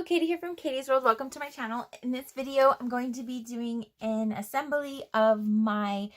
Hello, Katie here from Katie's World. Welcome to my channel. In this video, I'm going to be doing an assembly of my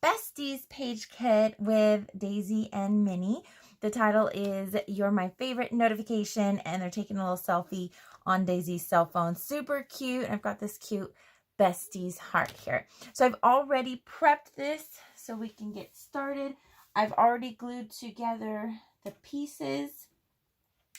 Besties page kit with Daisy and Minnie. The title is You're My Favorite Notification, and they're taking a little selfie on Daisy's cell phone. Super cute. And I've got this cute Besties heart here. So I've already prepped this so we can get started. I've already glued together the pieces,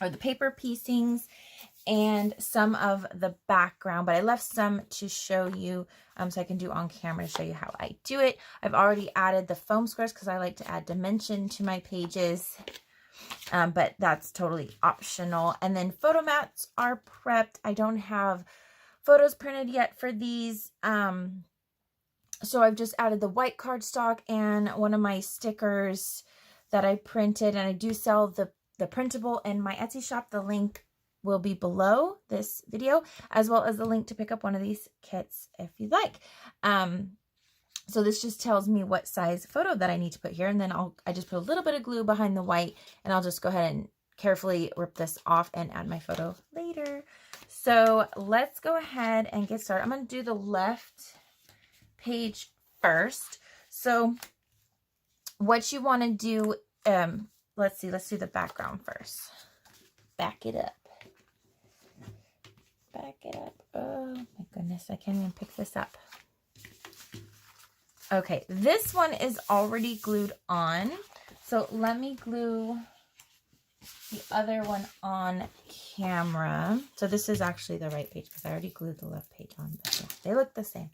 or the paper piecings, and some of the background, but I left some to show you so I can do on camera to show you how I do it. I've already added the foam squares because I like to add dimension to my pages, but that's totally optional. And then photo mats are prepped. I don't have photos printed yet for these, so I've just added the white cardstock and one of my stickers that I printed, and I do sell the printable in my Etsy shop. The link will be below this video, as well as the link to pick up one of these kits if you'd like. So this just tells me what size photo that I need to put here, and then I just put a little bit of glue behind the white, and I'll just go ahead and carefully rip this off and add my photo later. So let's go ahead and get started. I'm going to do the left page first. So what you want to do, let's do the background first. Back it up. Back it up. Oh my goodness, I can't even pick this up. Okay, this one is already glued on. So let me glue the other one on camera. So this is actually the right page because I already glued the left page on, but yeah, they look the same.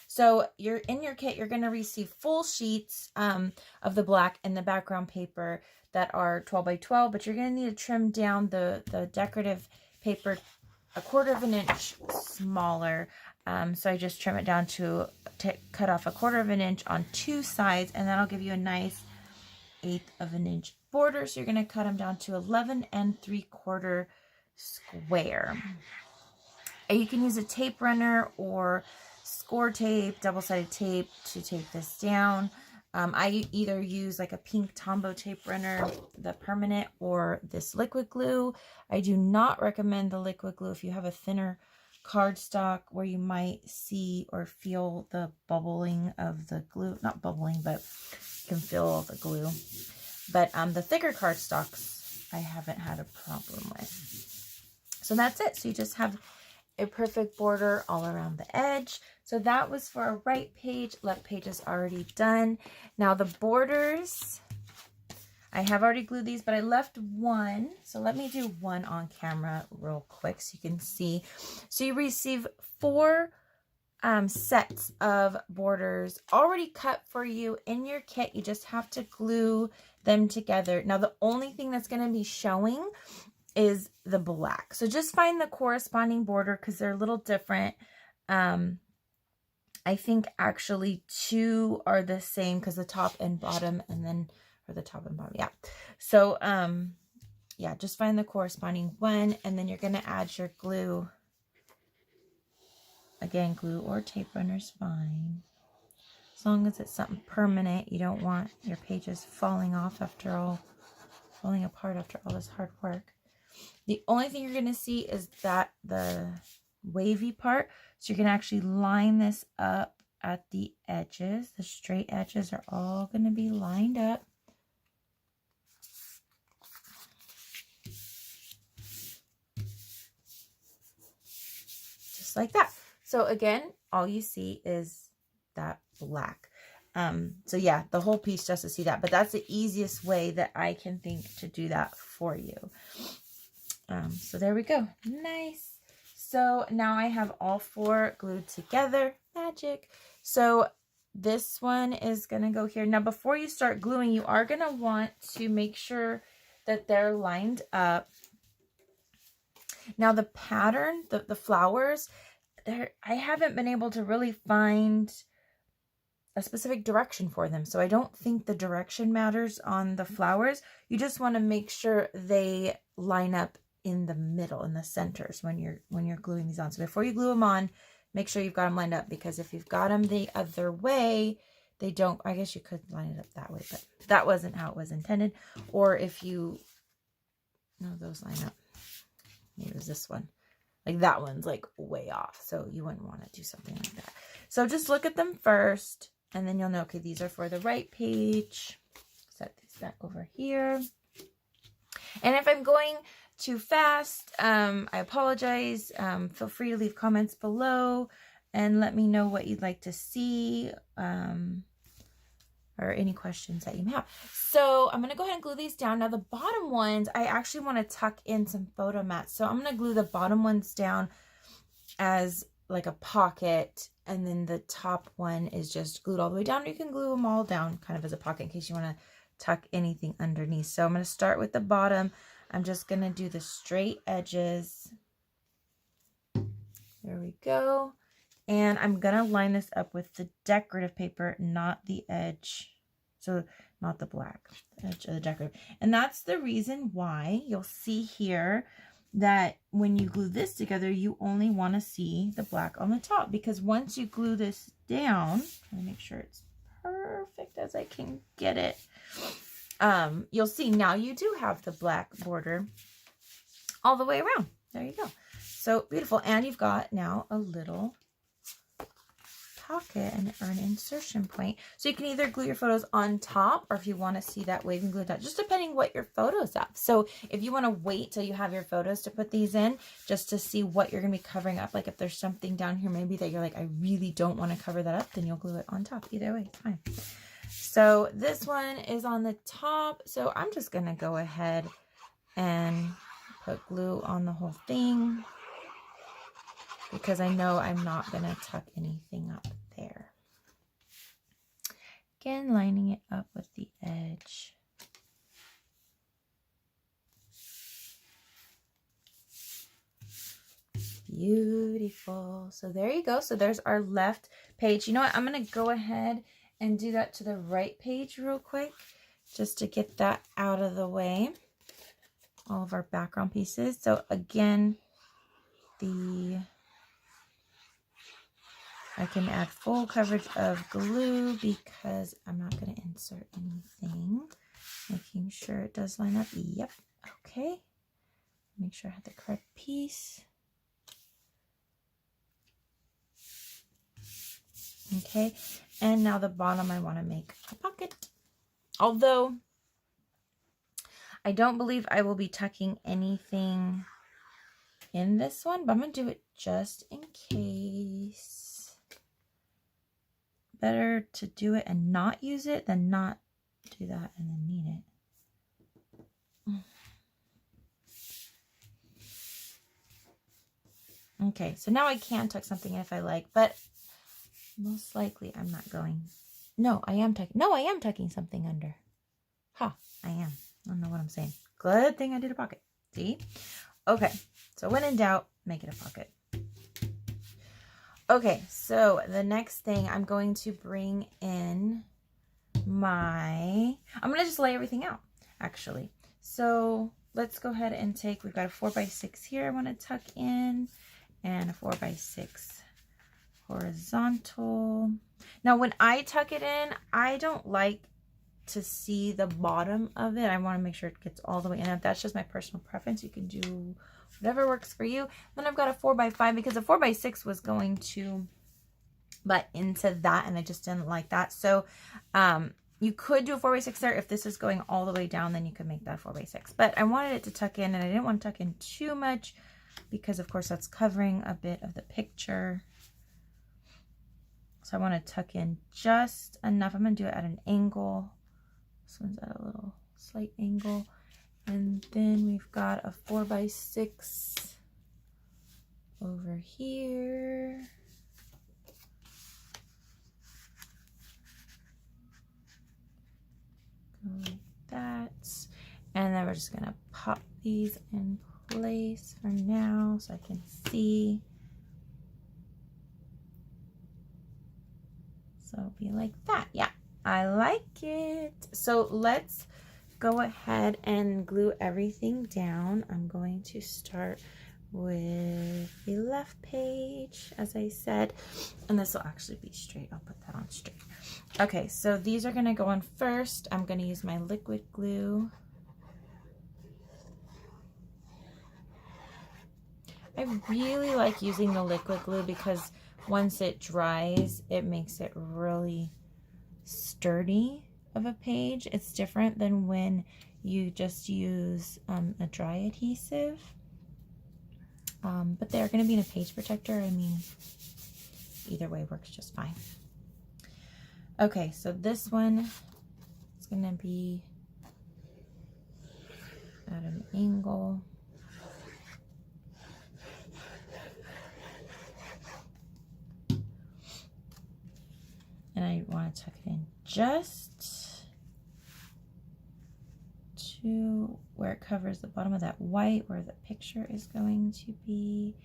So in your kit, you're going to receive full sheets of the black and the background paper that are 12 by 12, but you're going to need to trim down the decorative paper a 1/4 of an inch smaller. So I just trim it down to cut off a 1/4 of an inch on two sides, and that'll give you a nice 1/8 of an inch border. So you're going to cut them down to 11 3/4 square. And you can use a tape runner or score tape, double-sided tape to tape this down. I either use like a pink Tombow tape runner, the permanent, or this liquid glue. I do not recommend the liquid glue if you have a thinner cardstock where you might see or feel the bubbling of the glue. Not bubbling, but you can feel the glue. But the thicker cardstocks I haven't had a problem with. So that's it. So you just have a perfect border all around the edge. So that was for our right page. Left page is already done. Now the borders, I have already glued these, but I left one. So let me do one on camera real quick so you can see. So you receive 4 sets of borders already cut for you in your kit. You just have to glue them together. Now the only thing that's going to be showing is the black. So just find the corresponding border because they're a little different. I think actually 2 are the same because the top and bottom, and then, or the top and bottom, yeah. So yeah, just find the corresponding one, and then you're going to add your glue. Again, glue or tape runner's fine, as long as it's something permanent. You don't want your pages falling apart after all this hard work. The only thing you're going to see is that the wavy part. So you're going to actually line this up at the edges. The straight edges are all going to be lined up. Just like that. So again, all you see is that black. So yeah, the whole piece just to see that. But that's the easiest way that I can think to do that for you. So there we go. Nice. So now I have all 4 glued together. Magic. So this one is going to go here. Now before you start gluing, you are going to want to make sure that they're lined up. Now the pattern, the flowers, I haven't been able to really find a specific direction for them. So I don't think the direction matters on the flowers. You just want to make sure they line up in the middle, in the centers when you're gluing these on. So before you glue them on, make sure you've got them lined up, because if you've got them the other way, they don't. I guess you could line it up that way, but that wasn't how it was intended. Or if you, no, those line up. Maybe it was this one. Like that one's like way off. So you wouldn't want to do something like that. So just look at them first and then you'll know, okay, these are for the right page. Set these back over here. And if I'm going too fast, I apologize. Feel free to leave comments below and let me know what you'd like to see, or any questions that you may have. So I'm going to go ahead and glue these down. Now the bottom ones, I actually want to tuck in some photo mats. So I'm going to glue the bottom ones down as like a pocket. And then the top one is just glued all the way down. You can glue them all down kind of as a pocket in case you want to tuck anything underneath. So I'm going to start with the bottom. I'm just going to do the straight edges. There we go. And I'm going to line this up with the decorative paper, not the edge. So not the black, the edge of the decorative. And that's the reason why you'll see here that when you glue this together, you only want to see the black on the top. Because once you glue this down, let me make sure it's perfect as I can get it. You'll see now you do have the black border all the way around. There you go. So beautiful. And you've got now a little pocket or an insertion point. So you can either glue your photos on top, or if you want to see that waving glue dot, just depending what your photos have. So if you want to wait till you have your photos to put these in, just to see what you're going to be covering up, like if there's something down here maybe that you're like, I really don't want to cover that up, then you'll glue it on top. Either way, it's fine. So this one is on the top. So I'm just going to go ahead and put glue on the whole thing, because I know I'm not going to tuck anything up there. Again, lining it up with the edge. Beautiful. So there you go. So there's our left page. You know what? I'm going to go ahead and do that to the right page real quick, just to get that out of the way. All of our background pieces. So again, I can add full coverage of glue because I'm not going to insert anything. Making sure it does line up. Yep. Okay. Make sure I have the correct piece. Okay. And now the bottom, I want to make a pocket. Although I don't believe I will be tucking anything in this one, but I'm going to do it just in case. Better to do it and not use it than not do that and then need it. Okay, so now I can tuck something in if I like, but most likely I'm not going. No, I am tucking. No, I am tucking something under. Ha, I am. I don't know what I'm saying. Good thing I did a pocket. See? Okay, so when in doubt, make it a pocket. Okay, so the next thing I'm going to bring in I'm going to just lay everything out, actually. So let's go ahead and we've got a 4x6 here I want to tuck in, and a 4x6 horizontal. Now, when I tuck it in, I don't like to see the bottom of it. I want to make sure it gets all the way in. That's just my personal preference. You can do whatever works for you. Then I've got a 4x5 because a 4x6 was going to butt into that, and I just didn't like that. So you could do a 4x6 there. If this is going all the way down, then you could make that 4x6. But I wanted it to tuck in, and I didn't want to tuck in too much because, of course, that's covering a bit of the picture. So I want to tuck in just enough. I'm going to do it at an angle. This one's at a little slight angle. And then we've got a 4x6 over here. Go like that. And then we're just going to pop these in place for now so I can see. So it'll be like that. Yeah, I like it. So let's go ahead and glue everything down. I'm going to start with the left page, as I said, and this will actually be straight. I'll put that on straight. Okay, so these are going to go on first. I'm going to use my liquid glue. I really like using the liquid glue because once it dries, it makes it really sturdy of a page. It's different than when you just use a dry adhesive. But they're going to be in a page protector. I mean, either way works just fine. Okay, so this one is going to be at an angle. And I want to tuck it in just to where it covers the bottom of that white, where the picture is going to be,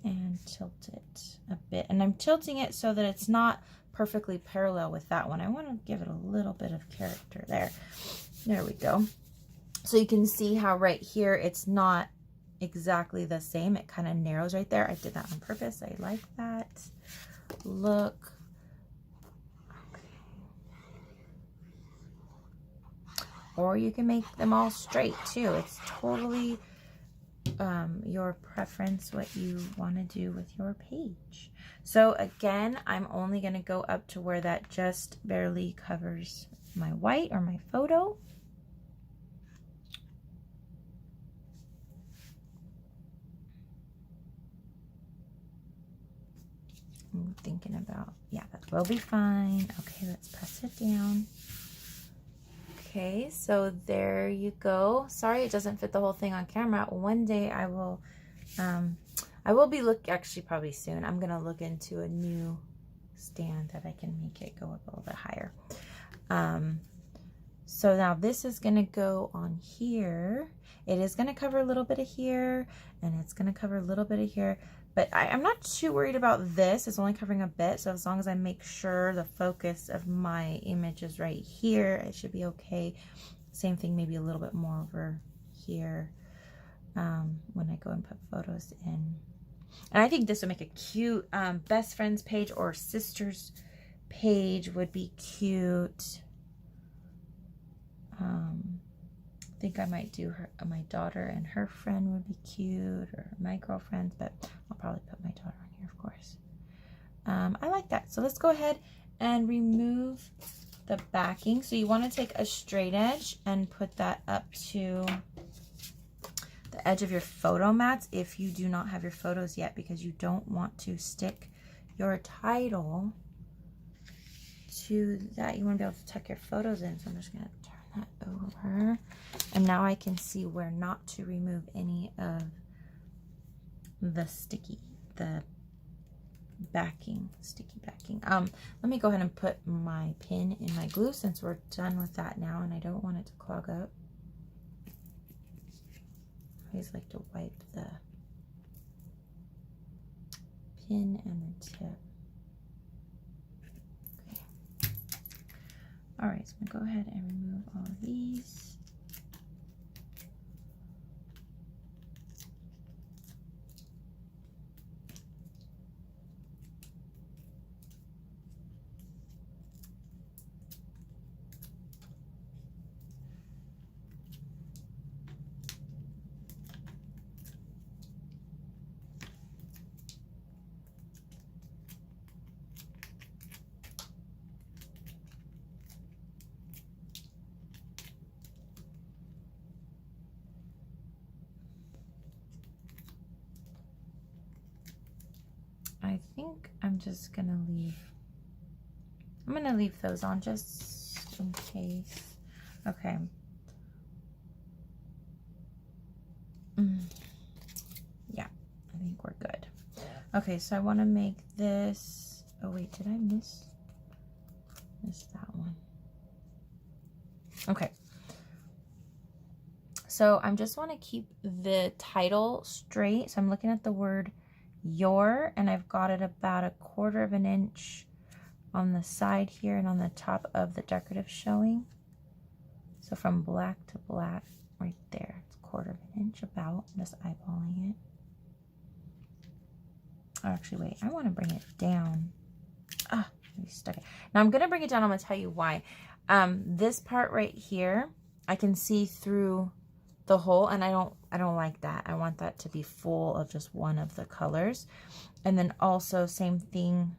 and tilt it a bit. And I'm tilting it so that it's not perfectly parallel with that one. I want to give it a little bit of character there. There we go. So you can see how right here it's not exactly the same. It kind of narrows right there. I did that on purpose. I like that look. Or you can make them all straight too. It's totally your preference what you want to do with your page. So again, I'm only going to go up to where that just barely covers my white or my photo. I'm thinking about, yeah, that will be fine. Okay, let's press it down. Okay, so there you go. Sorry it doesn't fit the whole thing on camera. One day I will be actually probably soon, I'm gonna look into a new stand that I can make it go up a little bit higher. So now this is gonna go on here. It is gonna cover a little bit of here, and it's gonna cover a little bit of here. But I'm not too worried about this. It's only covering a bit. So as long as I make sure the focus of my image is right here, it should be okay. Same thing, maybe a little bit more over here when I go and put photos in. And I think this would make a cute best friends page, or sisters page would be cute. I think I might do my daughter and her friend would be cute, or my girlfriends, but I'll probably put my daughter on here, of course. I like that. So let's go ahead and remove the backing. So you want to take a straight edge and put that up to the edge of your photo mats if you do not have your photos yet, because you don't want to stick your title to that. You want to be able to tuck your photos in. So I'm just going to turn that over, and now I can see where not to remove any of the sticky backing. Let me go ahead and put my pin in my glue since we're done with that now, and I don't want it to clog up. I always like to wipe the pin and the tip. All right, so I'm gonna go ahead and remove all of these. I think I'm just gonna leave those on just in case. Okay. Yeah, I think we're good. Okay, so I want to make this. Oh wait, did I miss that one? Okay. So I just want to keep the title straight. So I'm looking at the word your, and I've got it about 1/4 of an inch on the side here and on the top of the decorative showing. So from black to black right there, it's 1/4 of an inch about. I'm just eyeballing it. Oh, actually, wait, I want to bring it down. Ah, I stuck it. Now I'm going to bring it down. I'm going to tell you why. This part right here, I can see through the hole, and I don't like that. I want that to be full of just one of the colors. And then also same thing,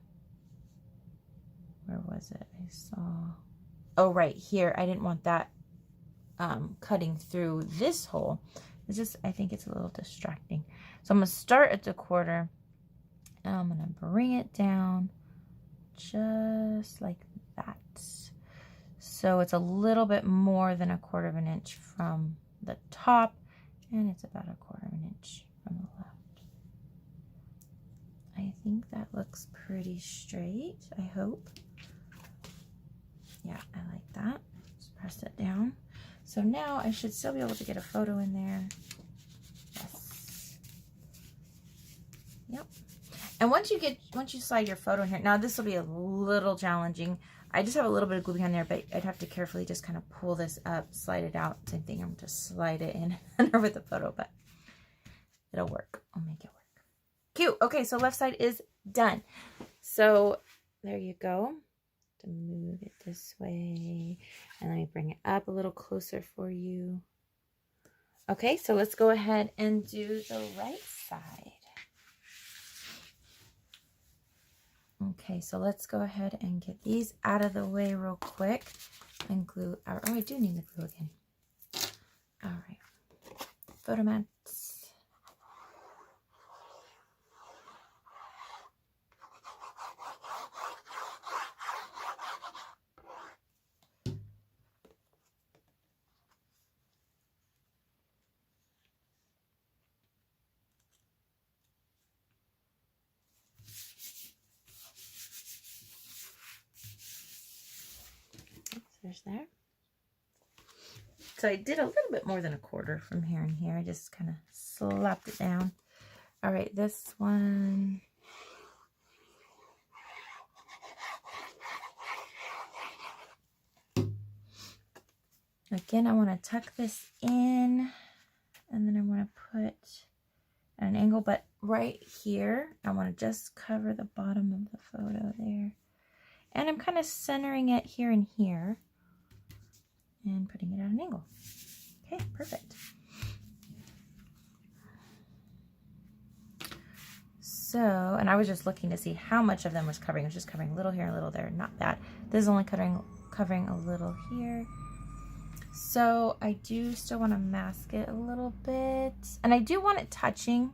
where was it? I saw, oh, right here. I didn't want that cutting through this hole. It's just, I think it's a little distracting. So I'm going to start at the quarter, and I'm going to bring it down just like that. So it's a little bit more than 1/4 of an inch from the top, and it's about 1/4 of an inch from the left. I think that looks pretty straight, I hope. Yeah, I like that. Just press it down. So now I should still be able to get a photo in there. Yes. Yep. And once you slide your photo in here, now this will be a little challenging. I just have a little bit of glue behind there, but I'd have to carefully just kind of pull this up, slide it out. Same thing, I'm just slide it in under with the photo, but it'll work. I'll make it work. Cute. Okay, so left side is done. So there you go. To move it this way, and let me bring it up a little closer for you. Okay, so let's go ahead and do the right side. Okay, so let's go ahead and get these out of the way real quick and glue our, oh, I do need the glue again. All right, photo mats. There's there. So I did a little bit more than 1/4 from here and here. I just kind of slapped it down. All right, this one. Again, I want to tuck this in, and then I want to put at an angle, but right here, I want to just cover the bottom of the photo there. And I'm kind of centering it here and here and putting it at an angle. Okay, perfect. So, and I was just looking to see how much of them was covering. It was just covering a little here, a little there, not bad. This is only covering a little here. So I do still want to mask it a little bit. And I do want it touching,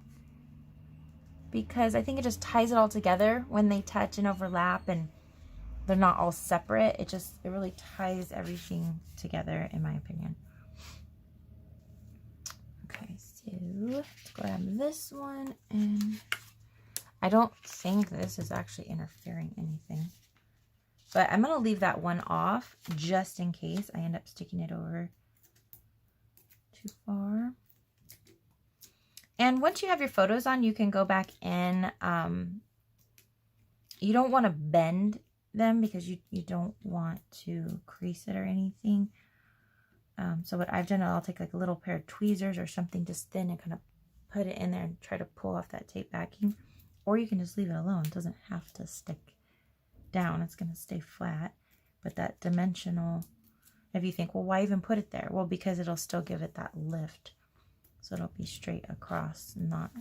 because I think it just ties it all together when they touch and overlap and they're not all separate. It really ties everything together, in my opinion. Okay, so let's grab this one, and I don't think this is actually interfering anything, but I'm going to leave that one off just in case I end up sticking it over too far. And once you have your photos on, you can go back in. You don't want to bend them because you don't want to crease it or anything. So what I've done, I'll take like a little pair of tweezers or something just thin and kind of put it in there and try to pull off that tape backing. Or you can just leave it alone. It doesn't have to stick down. It's going to stay flat. But that dimensional, if you think, well, why even put it there? Well, because it'll still give it that lift. So it'll be straight across, not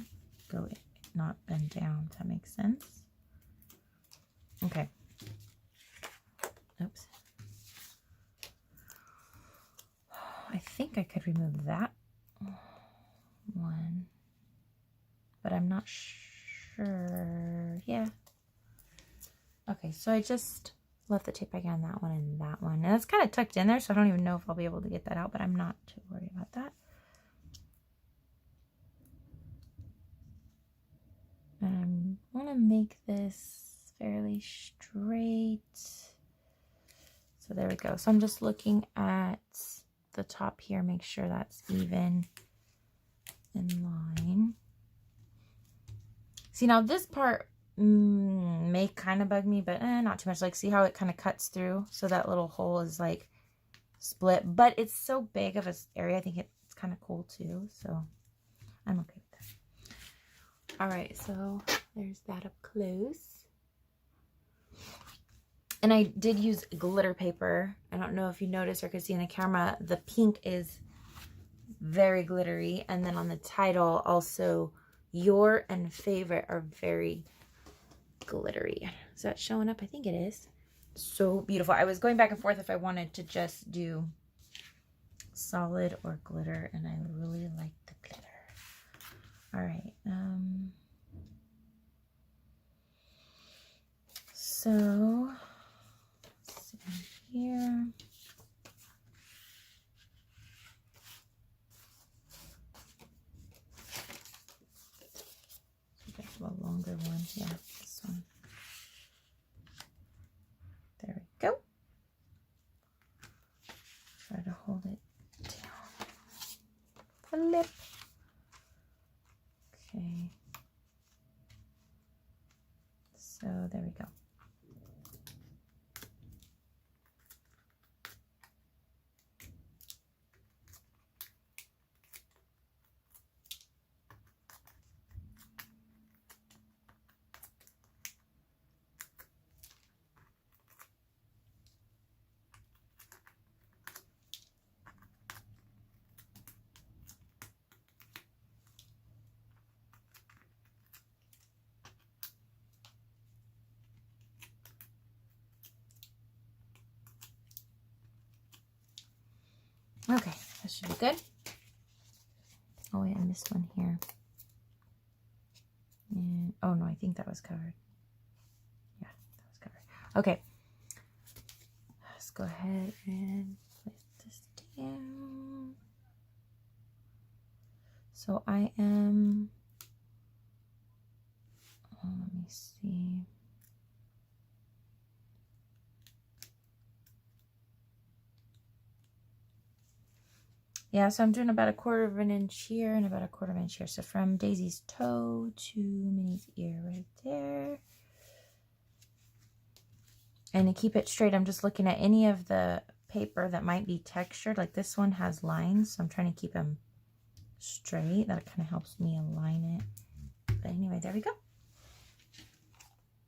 bend down. Does that make sense? Okay. Oops. I think I could remove that one, but I'm not sure. Yeah. Okay, so I just left the tape back on that one and that one. And it's kind of tucked in there, so I don't even know if I'll be able to get that out, but I'm not too worried about that. And I want to make this fairly straight. So there we go. So I'm just looking at the top here, make sure that's even in line. See, now this part may kind of bug me, but not too much. Like, see how it kind of cuts through? So that little hole is like split, but it's so big of an area. I think it's kind of cool too. So I'm okay with that. All right, so there's that up close. And I did use glitter paper. I don't know if you noticed or could see in the camera, the pink is very glittery. And then on the title, also, your and favorite are very glittery. Is that showing up? I think it is. So beautiful. I was going back and forth if I wanted to just do solid or glitter, and I really like the glitter. All right. So let's see here. A longer one. Yeah, this one. There we go. Try to hold it down. Flip. Okay. So there we go. Okay, that should be good. Oh wait, I missed one here. And, oh no, I think that was covered. Yeah, that was covered. Okay, let's go ahead and place this down. So I am, let me see. Yeah, so I'm doing about 1/4 inch here and about 1/4 inch here. So from Daisy's toe to Minnie's ear right there. And to keep it straight, I'm just looking at any of the paper that might be textured. Like this one has lines, so I'm trying to keep them straight. That kind of helps me align it. But anyway, there we go.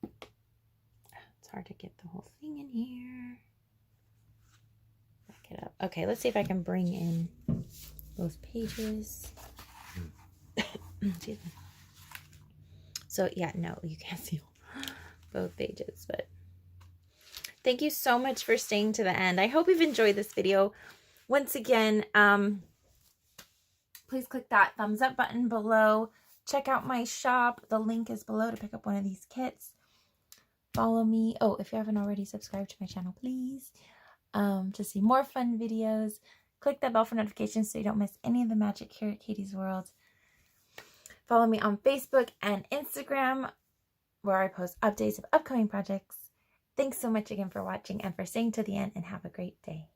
It's hard to get the whole thing in here. Back it up. Okay, let's see if I can bring in both pages. Excuse me. So yeah, no, you can't see both pages, but thank you so much for staying to the end. I hope you've enjoyed this video. Once again, please click that thumbs up button below. Check out my shop. The link is below to pick up one of these kits. Follow me. Oh, if you haven't already subscribed to my channel, please. To see more fun videos. Click that bell for notifications so you don't miss any of the magic here at Katie's World. Follow me on Facebook and Instagram, where I post updates of upcoming projects. Thanks so much again for watching and for staying to the end, and have a great day.